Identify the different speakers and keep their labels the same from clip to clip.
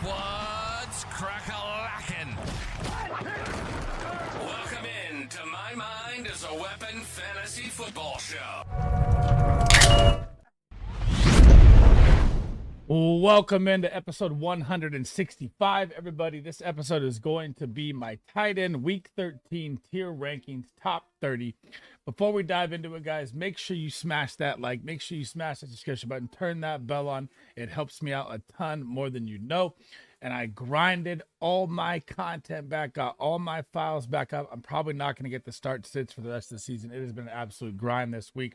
Speaker 1: What's crack-a-lackin'? Welcome in to My Mind is a Weapon Fantasy Football Show.
Speaker 2: Welcome into episode 165, everybody. This episode is going to be my tight end week 13 tier rankings, top 30. Before we dive into it, guys, make sure you smash that like, make sure you smash that subscription button, turn that bell on. It helps me out a ton more than you know. And I grinded all my content back up, all my files back up. I'm probably not going to get the start sits for the rest of the season. It has been an absolute grind this week.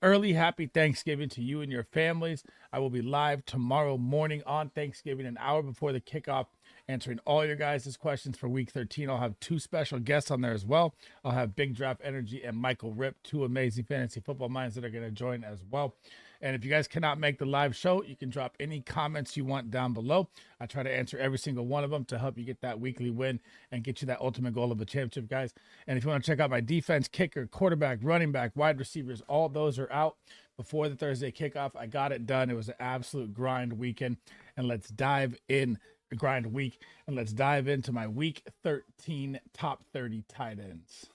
Speaker 2: Early happy Thanksgiving to you and your families. I will be live tomorrow morning on Thanksgiving, an hour before the kickoff, answering all your guys' questions for week 13. I'll have two special guests on there as well. I'll have Big Draft Energy and Michael Rip, two amazing fantasy football minds that are going to join as well. And if you guys cannot make the live show, you can drop any comments you want down below. I try to answer every single one of them to help you get that weekly win and get you that ultimate goal of a championship, guys. And if you want to check out my defense, kicker, quarterback, running back, wide receivers, all those are out before the Thursday kickoff. I got it done. It was an absolute grind weekend. And let's dive in, grind week, and let's dive into my week 13 top 30 tight ends.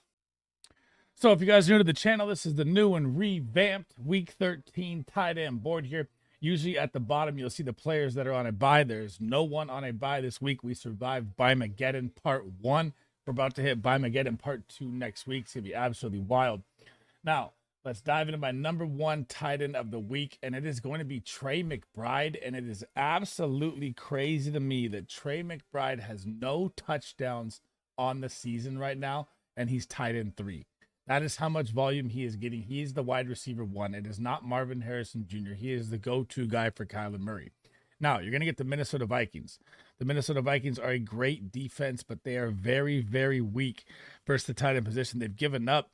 Speaker 2: So if you guys are new to the channel, this is the new and revamped week 13 tight end board here. Usually at the bottom, you'll see the players that are on a bye. There's no one on a bye this week. We survived BYEMAGGEDON part 1. We're about to hit BYEMAGGEDON part 2 next week. It's going to be absolutely wild. Now, let's dive into my number 1 tight end of the week, and it is going to be Trey McBride. And it is absolutely crazy to me that Trey McBride has no touchdowns on the season right now, and he's tight end 3. That is how much volume he is getting. He is the wide receiver 1. It is not Marvin Harrison Jr. He is the go-to guy for Kyler Murray. Now, you're going to get the Minnesota Vikings. The Minnesota Vikings are a great defense, but they are very, very weak versus the tight end position. They've given up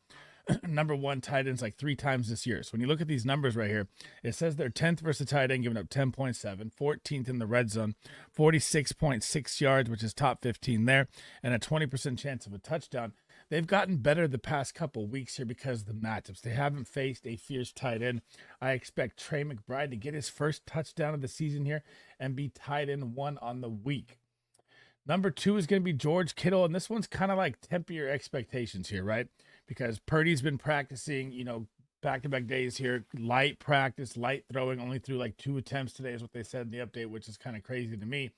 Speaker 2: number 1 tight ends like 3 times this year. So when you look at these numbers right here, it says they're 10th versus the tight end, giving up 10.7, 14th in the red zone, 46.6 yards, which is top 15 there, and a 20% chance of a touchdown. They've gotten better the past couple of weeks here because of the matchups. They haven't faced a fierce tight end. I expect Trey McBride to get his first touchdown of the season here and be tight end 1 on the week. Number 2 is going to be George Kittle, and this one's kind of like temper your expectations here, right? Because Purdy's been practicing, back-to-back days here, light practice, light throwing, only threw like 2 attempts today is what they said in the update, which is kind of crazy to me.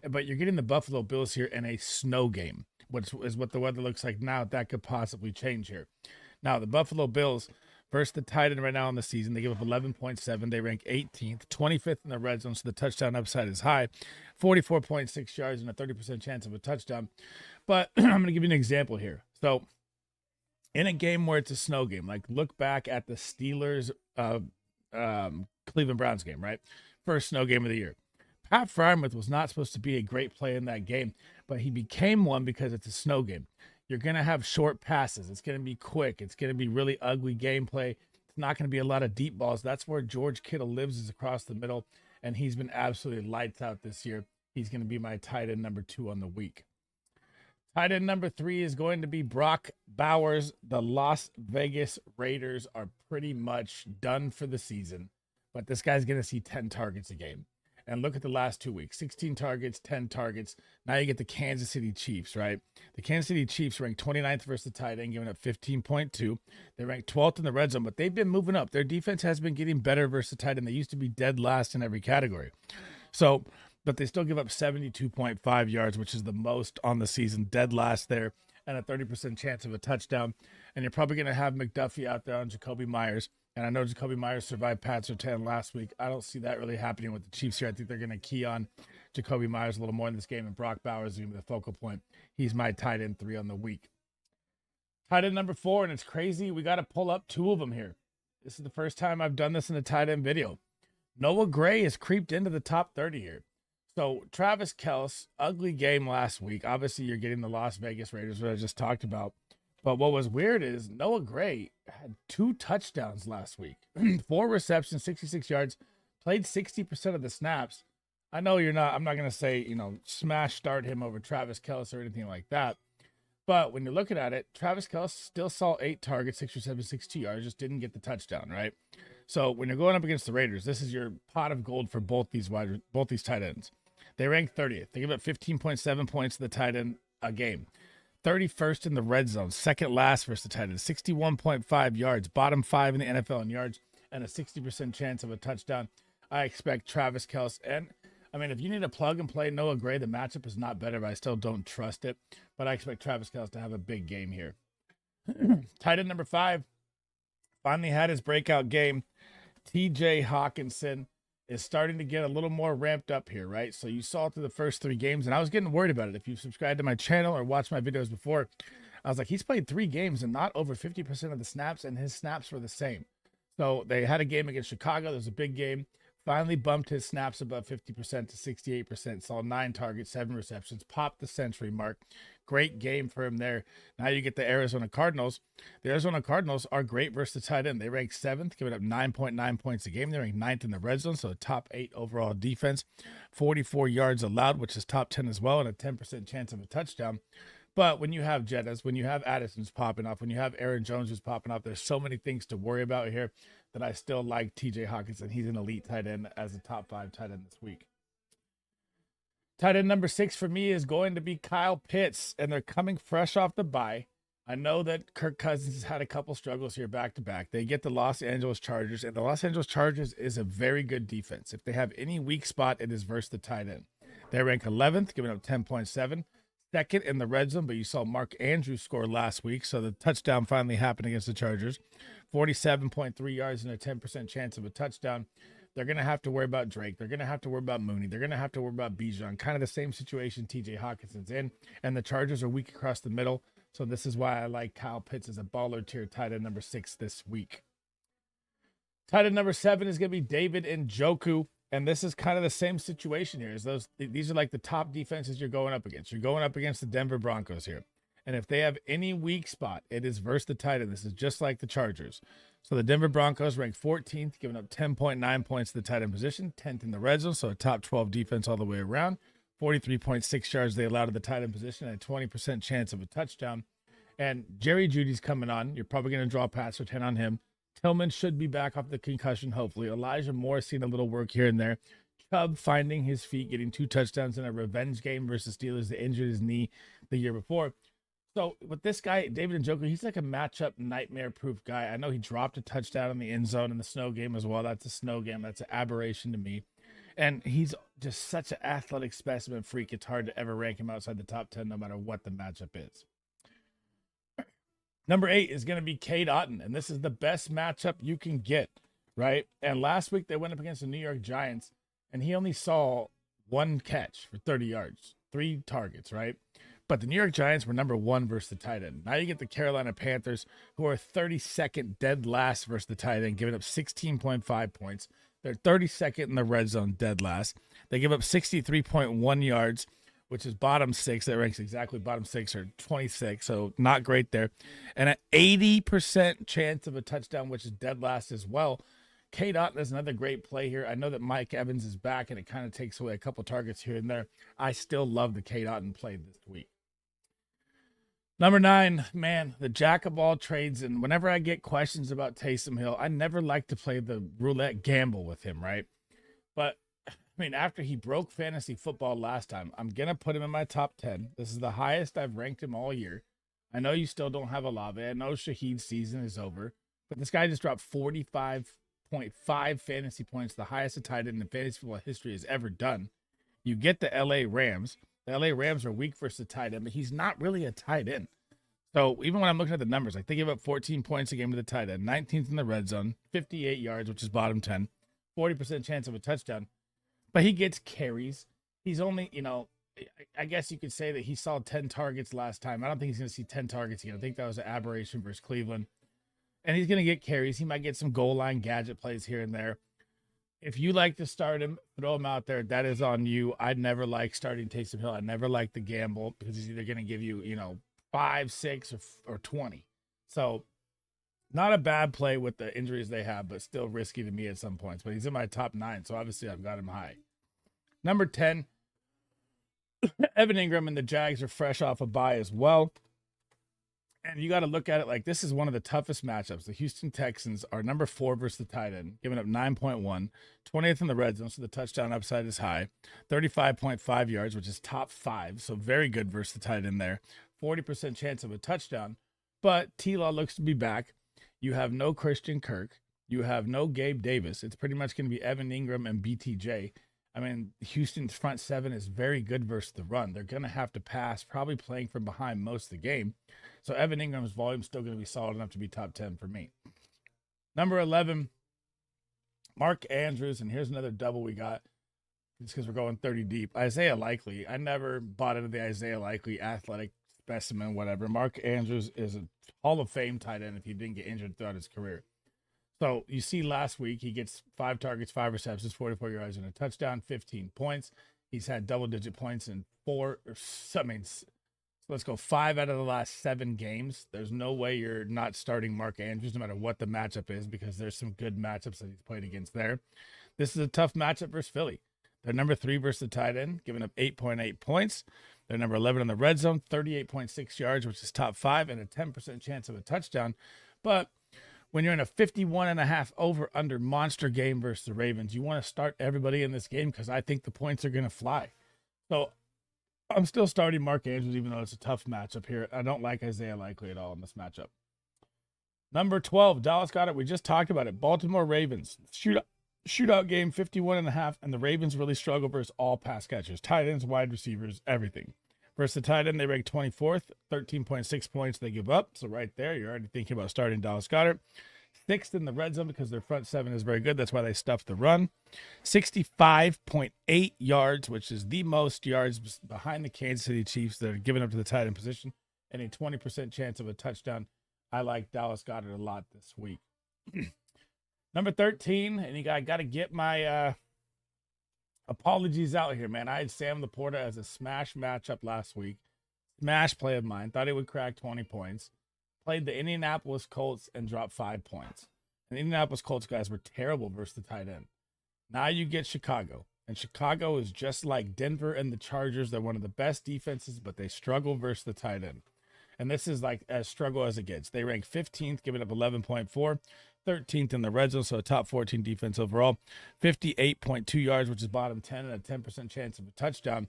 Speaker 2: But you're getting the Buffalo Bills here in a snow game, which is what the weather looks like now. That could possibly change here. Now, the Buffalo Bills, versus the tight end right now in the season, they give up 11.7. They rank 18th, 25th in the red zone, so the touchdown upside is high. 44.6 yards and a 30% chance of a touchdown. But I'm going to give you an example here. So, in a game where it's a snow game, like look back at the Steelers Cleveland Browns game, right? First snow game of the year. Pat Freiermuth was not supposed to be a great play in that game, but he became one because it's a snow game. You're going to have short passes. It's going to be quick. It's going to be really ugly gameplay. It's not going to be a lot of deep balls. That's where George Kittle lives, is across the middle, and he's been absolutely lights out this year. He's going to be my tight end number 2 on the week. Tight end number 3 is going to be Brock Bowers. The Las Vegas Raiders are pretty much done for the season, but this guy's going to see 10 targets a game. And look at the last 2 weeks, 16 targets, 10 targets. Now you get the Kansas City Chiefs, right? The Kansas City Chiefs ranked 29th versus the tight end, giving up 15.2. They ranked 12th in the red zone, but they've been moving up. Their defense has been getting better versus the tight end. They used to be dead last in every category. So, but they still give up 72.5 yards, which is the most on the season, dead last there, and a 30% chance of a touchdown. And you're probably going to have McDuffie out there on Jacoby Myers. And I know Jacoby Myers survived Pat Surtain last week. I don't see that really happening with the Chiefs here. I think they're going to key on Jacoby Myers a little more in this game, and Brock Bowers is going to be the focal point. He's my tight end 3 on the week. Tight end number 4, and it's crazy. We got to pull up 2 of them here. This is the first time I've done this in a tight end video. Noah Gray has creeped into the top 30 here. So Travis Kelce, ugly game last week. Obviously, you're getting the Las Vegas Raiders, what I just talked about. But what was weird is Noah Gray had 2 touchdowns last week, 4 receptions, 66 yards, played 60% of the snaps. I know I'm not going to say, smash start him over Travis Kelce or anything like that. But when you're looking at it, Travis Kelce still saw 8 targets, 6 receptions, 62 yards, just didn't get the touchdown, right? So when you're going up against the Raiders, this is your pot of gold for both these tight ends. They rank 30th. They give up 15.7 points to the tight end a game. 31st in the red zone, second last versus the tight end. 61.5 yards, bottom 5 in the NFL in yards, and a 60% chance of a touchdown. I expect Travis Kelce. And, I mean, if you need a plug and play Noah Gray, the matchup is not better, but I still don't trust it. But I expect Travis Kelce to have a big game here. Tight end number 5 finally had his breakout game. TJ Hawkinson is starting to get a little more ramped up here, right? So you saw it through the first 3 games, and I was getting worried about it. If you've subscribed to my channel or watched my videos before, I was like, he's played 3 games and not over 50% of the snaps, and his snaps were the same. So they had a game against Chicago. There was a big game. Finally bumped his snaps above 50% to 68%. Saw 9 targets, 7 receptions, popped the century mark. Great game for him there. Now you get the Arizona Cardinals. The Arizona Cardinals are great versus the tight end. They rank 7th, giving up 9.9 points a game. They rank 9th in the red zone, so a top 8 overall defense. 44 yards allowed, which is top 10 as well, and a 10% chance of a touchdown. But when you have Jettas, when you have Addison's popping off, when you have Aaron Jones who's popping off, there's so many things to worry about here that I still like TJ Hawkinson. He's an elite tight end as a top 5 tight end this week. Tight end number 6 for me is going to be Kyle Pitts, and they're coming fresh off the bye. I know that Kirk Cousins has had a couple struggles here back-to-back. They get the Los Angeles Chargers, and the Los Angeles Chargers is a very good defense. If they have any weak spot, it is versus the tight end. They rank 11th, giving up 10.7. Second in the red zone, but you saw Mark Andrews score last week, so the touchdown finally happened against the Chargers. 47.3 yards and a 10% chance of a touchdown. They're going to have to worry about Drake. They're going to have to worry about Mooney. They're going to have to worry about Bijan. Kind of the same situation TJ Hawkinson's in, and the Chargers are weak across the middle, so this is why I like Kyle Pitts as a baller tier tight end number 6 this week. Tight end number 7 is going to be David Njoku. And this is kind of the same situation here. These are like the top defenses you're going up against. You're going up against the Denver Broncos here. And if they have any weak spot, it is versus the tight end. This is just like the Chargers. So the Denver Broncos rank 14th, giving up 10.9 points to the tight end position, 10th in the red zone, so a top 12 defense all the way around. 43.6 yards they allow to the tight end position, and a 20% chance of a touchdown. And Jerry Jeudy's coming on. You're probably going to draw a pass or 10 on him. Tillman should be back off the concussion, hopefully. Elijah Moore seeing a little work here and there. Chubb finding his feet, getting 2 touchdowns in a revenge game versus Steelers that injured his knee the year before. So with this guy, David Njoku, he's like a matchup nightmare-proof guy. I know he dropped a touchdown in the end zone in the snow game as well. That's a snow game. That's an aberration to me. And he's just such an athletic specimen freak. It's hard to ever rank him outside the top 10 no matter what the matchup is. Number 8 is going to be Cade Otton, and this is the best matchup you can get, right? And last week they went up against the New York Giants, and he only saw 1 catch for 30 yards, 3 targets, right? But the New York Giants were number 1 versus the tight end. Now you get the Carolina Panthers, who are 32nd dead last versus the tight end, giving up 16.5 points. They're 32nd in the red zone, dead last. They give up 63.1 yards, which is bottom 6. That ranks exactly bottom 6 or 26, so not great there. And an 80% chance of a touchdown, which is dead last as well. Cade Otton is another great play here. I know that Mike Evans is back, and it kind of takes away a couple targets here and there. I still love the Cade Otton play this week. Number 9, man, the jack of all trades. And whenever I get questions about Taysom Hill, I never like to play the roulette gamble with him, right? But I mean, after he broke fantasy football last time, I'm going to put him in my top 10. This is the highest I've ranked him all year. I know you still don't have Olave. I know Shaheed's season is over. But this guy just dropped 45.5 fantasy points, the highest a tight end in fantasy football history has ever done. You get the LA Rams. The LA Rams are weak versus the tight end, but he's not really a tight end. So even when I'm looking at the numbers, like they give up 14 points a game to the tight end, 19th in the red zone, 58 yards, which is bottom 10, 40% chance of a touchdown. But he gets carries. He's only, I guess you could say that he saw 10 targets last time. I don't think he's going to see 10 targets again. I think that was an aberration versus Cleveland. And he's going to get carries. He might get some goal line gadget plays here and there. If you like to start him, throw him out there. That is on you. I'd never like starting Taysom Hill. I never like the gamble because he's either going to give you, 5, 6, or 20. So not a bad play with the injuries they have, but still risky to me at some points. But he's in my top 9, so obviously I've got him high. Number 10, Evan Ingram and the Jags are fresh off a bye as well. And you got to look at it like this is one of the toughest matchups. The Houston Texans are number 4 versus the tight end, giving up 9.1, 20th in the red zone, so the touchdown upside is high, 35.5 yards, which is top 5, so very good versus the tight end there, 40% chance of a touchdown. But T-Law looks to be back. You have no Christian Kirk. You have no Gabe Davis. It's pretty much going to be Evan Ingram and BTJ. I mean, Houston's front 7 is very good versus the run. They're going to have to pass, probably playing from behind most of the game. So Evan Ingram's volume is still going to be solid enough to be top 10 for me. Number 11, Mark Andrews. And here's another double we got. Just because we're going 30 deep. Isaiah Likely. I never bought into the Isaiah Likely athletic specimen, whatever. Mark Andrews is a Hall of Fame tight end if he didn't get injured throughout his career. So you see last week, he gets 5 targets, 5 receptions, 44 yards, and a touchdown, 15 points. He's had double-digit points in 5 out of the last 7 games. There's no way you're not starting Mark Andrews no matter what the matchup is because there's some good matchups that he's played against there. This is a tough matchup versus Philly. They're number 3 versus the tight end, giving up 8.8 points. They're number 11 in the red zone, 38.6 yards, which is top 5, and a 10% chance of a touchdown. But when you're in a 51.5 over-under monster game versus the Ravens, you want to start everybody in this game because I think the points are going to fly. So I'm still starting Mark Andrews, even though it's a tough matchup here. I don't like Isaiah Likely at all in this matchup. Number 12, Dallas Goedert. We just talked about it. Baltimore Ravens. Shootout game, 51.5, and the Ravens really struggle versus all pass catchers, tight ends, wide receivers, everything. Versus the tight end, they rank 24th, 13.6 points they give up. So right there, you're already thinking about starting Dallas Goedert. 6th in the red zone because their front 7 is very good. That's why they stuffed the run. 65.8 yards, which is the most yards behind the Kansas City Chiefs that are given up to the tight end position, and a 20% chance of a touchdown. I like Dallas Goedert a lot this week. Number 13, and you got to get my apologies out here, man. I had Sam Laporta as a smash matchup last week. Smash play of mine. Thought he would crack 20 points. Played the Indianapolis Colts and dropped 5 points. And the Indianapolis Colts guys were terrible versus the tight end. Now you get Chicago. And Chicago is just like Denver and the Chargers. They're one of the best defenses, but they struggle versus the tight end. And this is like as struggle as it gets. They rank 15th, giving up 11.4. 13th in the red zone, so a top 14 defense overall. 58.2 yards, which is bottom 10, and a 10% chance of a touchdown.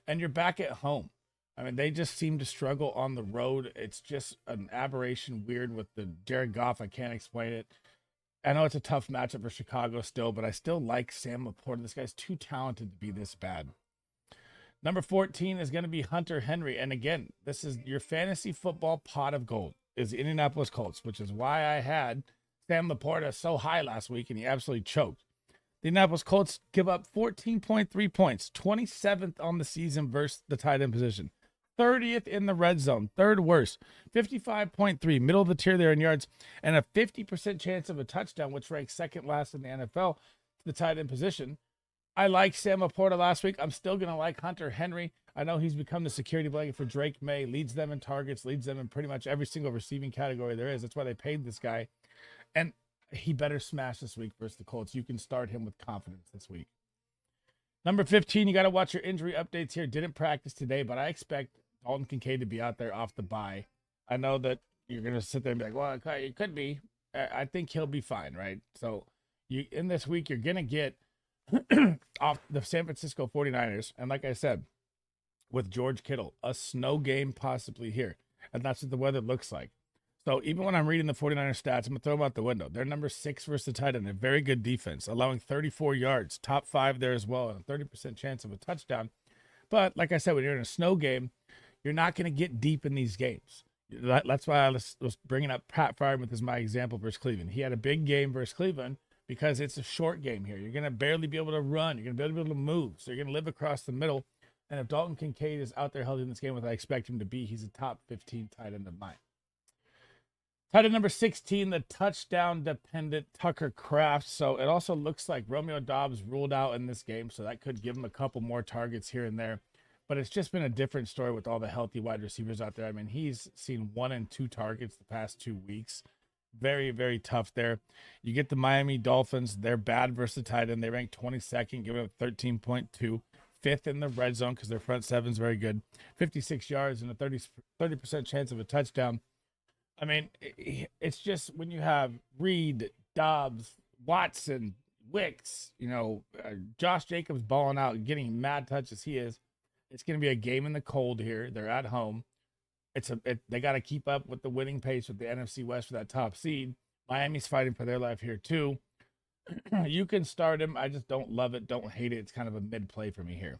Speaker 2: And you're back at home. I mean, they just seem to struggle on the road. It's just an aberration weird with the Jared Goff. I can't explain it. I know it's a tough matchup for Chicago still, but I still like Sam Laporta. This guy's too talented to be this bad. Number 14 is going to be Hunter Henry. And again, this is your fantasy football pot of gold, is the Indianapolis Colts, which is why I had Sam Laporta so high last week, and he absolutely choked. The Indianapolis Colts give up 14.3 points, 27th on the season versus the tight end position. 30th in the red zone, 3rd worst. 55.3, middle of the tier there in yards, and a 50% chance of a touchdown, which ranks 2nd last in the NFL to the tight end position. I like Sam Laporta last week. I'm still going to like Hunter Henry. I know he's become the security blanket for Drake May, leads them in targets, leads them in pretty much every single receiving category there is. That's why they paid this guy. And he better smash this week versus the Colts. You can start him with confidence this week. Number 15, you got to watch your injury updates here. Didn't practice today, but I expect Dalton Kincaid to be out there off the bye. I know that you're going to sit there and be like, well, it could be. I think he'll be fine, right? So in this week, you're going to get off the San Francisco 49ers. And like I said, with George Kittle, a snow game possibly here. And that's what the weather looks like. So even when I'm reading the 49ers stats, I'm going to throw them out the window. They're number 6 versus the tight end. They're very good defense, allowing 34 yards, top 5 there as well, and a 30% chance of a touchdown. But like I said, when you're in a snow game, you're not going to get deep in these games. That's why I was bringing up Pat Freiermuth as my example versus Cleveland. He had a big game versus Cleveland because it's a short game here. You're going to barely be able to run. You're going to be able to move. So you're going to live across the middle. And if Dalton Kincaid is out there healthy in this game, what I expect him to be, he's a top 15 tight end of mine. Tight end number 16, the touchdown-dependent Tucker Kraft. So it also looks like Romeo Doubs ruled out in this game, so that could give him a couple more targets here and there. But it's just been a different story with all the healthy wide receivers out there. I mean, he's seen 1 and 2 targets the past 2 weeks. Very, very tough there. You get the Miami Dolphins. They're bad versus the tight end. They rank 22nd, giving up 13.2. 5th in the red zone because their front 7 is very good. 56 yards and a 30% chance of a touchdown. I mean, it's just when you have Reed, Dobbs, Watson, Wicks, Josh Jacobs balling out and getting mad touches he is. It's going to be a game in the cold here. They're at home. They got to keep up with the winning pace with the NFC West for that top seed. Miami's fighting for their life here too. You can start him. I just don't love it. Don't hate it. It's kind of a mid play for me here.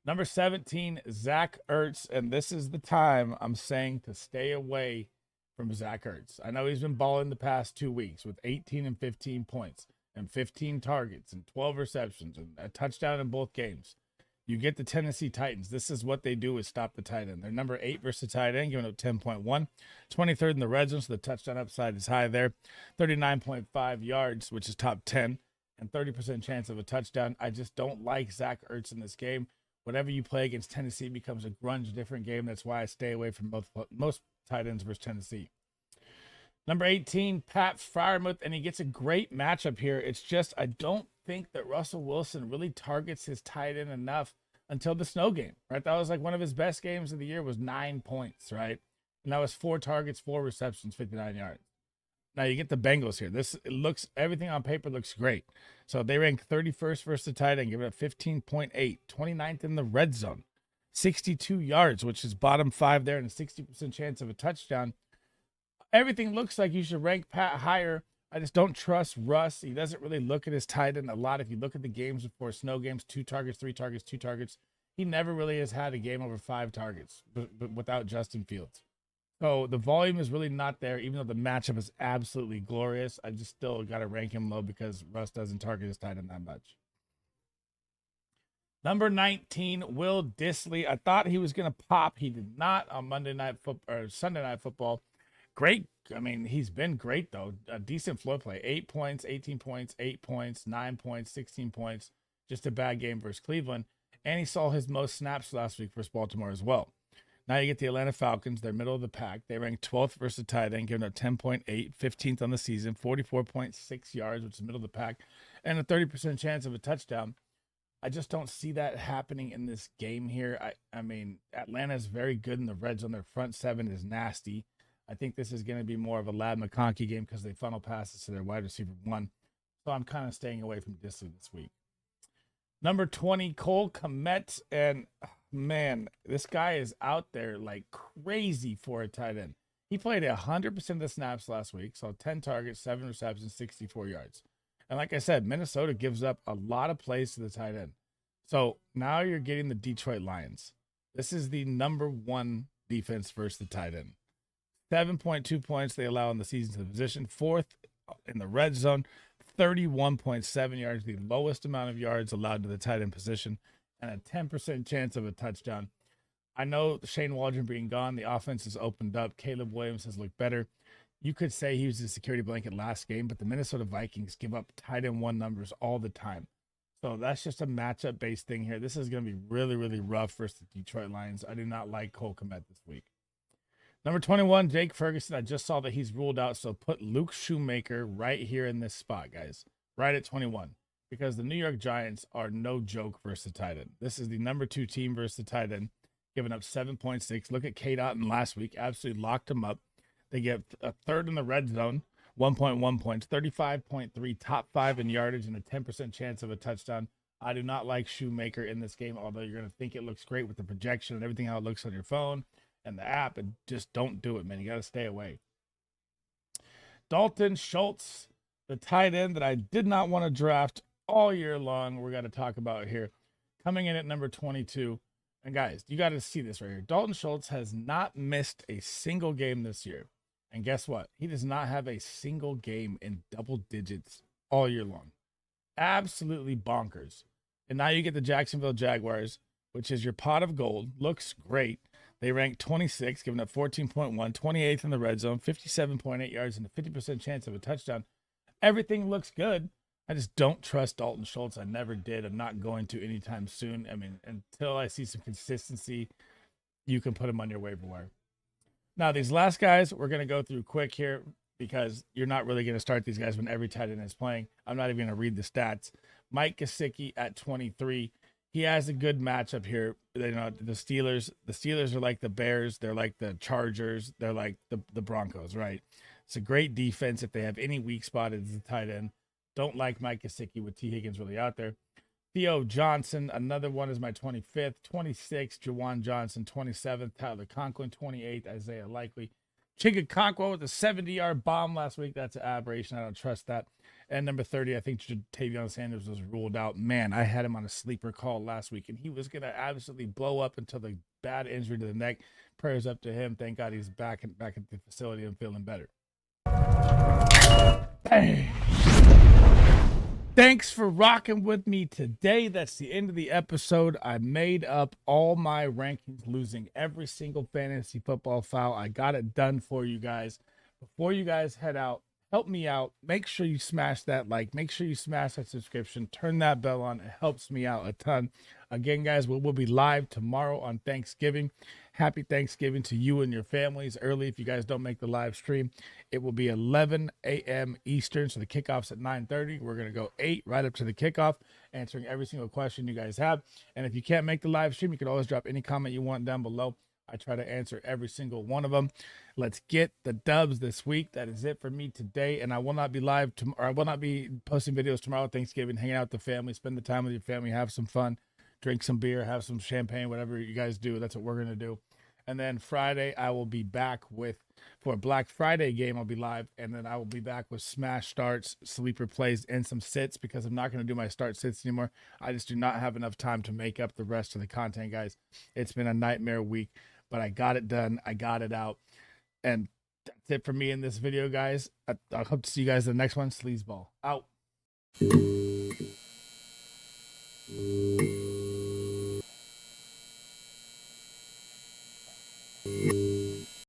Speaker 2: Number 17, Zach Ertz. And this is the time I'm saying to stay away from Zach Ertz. I know he's been balling the past 2 weeks with 18 and 15 points and 15 targets and 12 receptions and a touchdown in both games. You get the Tennessee Titans. This is what they do is stop the tight end. They're number 8 versus the tight end, giving up 10.1. 23rd in the red zone, so the touchdown upside is high there. 39.5 yards, which is top 10, and 30% chance of a touchdown. I just don't like Zach Ertz in this game. Whatever you play against Tennessee becomes a grunge different game. That's why I stay away from most tight ends versus Tennessee. Number 18, Pat Freiermuth, and he gets a great matchup here. It's just I don't think that Russell Wilson really targets his tight end enough until the snow game, right? That was like one of his best games of the year was 9 points, right? And that was 4 targets, 4 receptions, 59 yards. Now you get the Bengals here. Everything on paper looks great. So they rank 31st versus the tight end, giving up 15.8, 29th in the red zone, 62 yards, which is bottom 5 there, and a 60% chance of a touchdown. Everything looks like you should rank Pat higher. I just don't trust Russ. He doesn't really look at his tight end a lot. If you look at the games before snow games, 2 targets, 3 targets, 2 targets. He never really has had a game over 5 targets but without Justin Fields. So the volume is really not there, even though the matchup is absolutely glorious. I just still got to rank him low because Russ doesn't target his tight end that much. Number 19, Will Dissly. I thought he was going to pop. He did not on Sunday Night Football. Great. I mean, he's been great, though. A decent floor play. 8 points, 18 points, 8 points, 9 points, 16 points. Just a bad game versus Cleveland. And he saw his most snaps last week versus Baltimore as well. Now you get the Atlanta Falcons. They're middle of the pack. They rank 12th versus the tight end, giving up 10.8, 15th on the season, 44.6 yards, which is middle of the pack, and a 30% chance of a touchdown. I just don't see that happening in this game here. I mean, Atlanta is very good in the red zone. Their front 7 is nasty. I think this is going to be more of a Lad McConkey game because they funnel passes to their wide receiver 1. So I'm kind of staying away from Dissly this week. Number 20, Cole Kmet. And man, this guy is out there like crazy for a tight end. He played 100% of the snaps last week. So 10 targets, 7 receptions, 64 yards. And like I said, Minnesota gives up a lot of plays to the tight end. So now you're getting the Detroit Lions. This is the number 1 defense versus the tight end. 7.2 points they allow in the season to the position. 4th in the red zone. 31.7 yards, the lowest amount of yards allowed to the tight end position, and a 10% chance of a touchdown. I know Shane Waldron being gone, the offense has opened up. Caleb Williams has looked better. You could say he was a security blanket last game, but the Minnesota Vikings give up tight end 1 numbers all the time. So that's just a matchup-based thing here. This is going to be really, really rough versus the Detroit Lions. I do not like Cole Kmet this week. Number 21, Jake Ferguson. I just saw that he's ruled out, so put Luke Shoemaker right here in this spot, guys. Right at 21. Because the New York Giants are no joke versus the tight end. This is the number 2 team versus the tight end, giving up 7.6. Look at K-Dot last week. Absolutely locked him up. They get a 3rd in the red zone, 1.1 points, 35.3, top 5 in yardage, and a 10% chance of a touchdown. I do not like Shoemaker in this game, although you're going to think it looks great with the projection and everything, how it looks on your phone and the app, and just don't do it, man. You got to stay away. Dalton Schultz, the tight end that I did not want to draft all year long, we're going to talk about here, coming in at number 22. And guys, you got to see this right here. Dalton Schultz has not missed a single game this year. And guess what? He does not have a single game in double digits all year long. Absolutely bonkers. And now you get the Jacksonville Jaguars, which is your pot of gold. Looks great. They rank 26, giving up 14.1, 28th in the red zone, 57.8 yards, and a 50% chance of a touchdown. Everything looks good. I just don't trust Dalton Schultz. I never did. I'm not going to anytime soon. I mean, until I see some consistency, you can put him on your waiver wire. Now, these last guys, we're going to go through quick here because you're not really going to start these guys when every tight end is playing. I'm not even going to read the stats. Mike Gesicki at 23. He has a good matchup here You know, the Steelers. The Steelers are like the Bears. They're like the Chargers. They're like the Broncos, right? It's a great defense. If they have any weak spot, it's the tight end. Don't like Mike Gesicki with T. Higgins really out there. Theo Johnson, another one is my 25th. 26th, Jawan Johnson. 27th, Tyler Conklin. 28th, Isaiah Likely. Chigga with a 70-yard bomb last week. That's an aberration. I don't trust that. And number 30, I think Tavion Sanders was ruled out. Man, I had him on a sleeper call last week, and he was going to absolutely blow up until the bad injury to the neck. Prayers up to him. Thank God he's back at the facility and feeling better. Hey. Thanks for rocking with me today. That's the end of the episode. I made up all my rankings, losing every single fantasy football foul. I got it done for you guys. Before you guys head out, help me out. Make sure you smash that like. Make sure you smash that subscription. Turn that bell on. It helps me out a ton. Again, guys, we'll be live tomorrow on Thanksgiving. Happy Thanksgiving to you and your families early. If you guys don't make the live stream, it will be 11 a.m. Eastern. So the kickoff's at 9:30. We're going to go 8 right up to the kickoff, answering every single question you guys have. And if you can't make the live stream, you can always drop any comment you want down below. I try to answer every single one of them. Let's get the dubs this week. That is it for me today. And I will not be live tomorrow. I will not be posting videos tomorrow, Thanksgiving, hanging out with the family, spend the time with your family, have some fun, drink some beer, have some champagne, whatever you guys do. That's what we're going to do. And then Friday, I will be back for a Black Friday game. I'll be live. And then I will be back with smash starts, sleeper plays, and some sits, because I'm not going to do my start sits anymore. I just do not have enough time to make up the rest of the content, guys. It's been a nightmare week, but I got it done. I got it out. And that's it for me in this video, guys. I hope to see you guys in the next one. SleezBall out.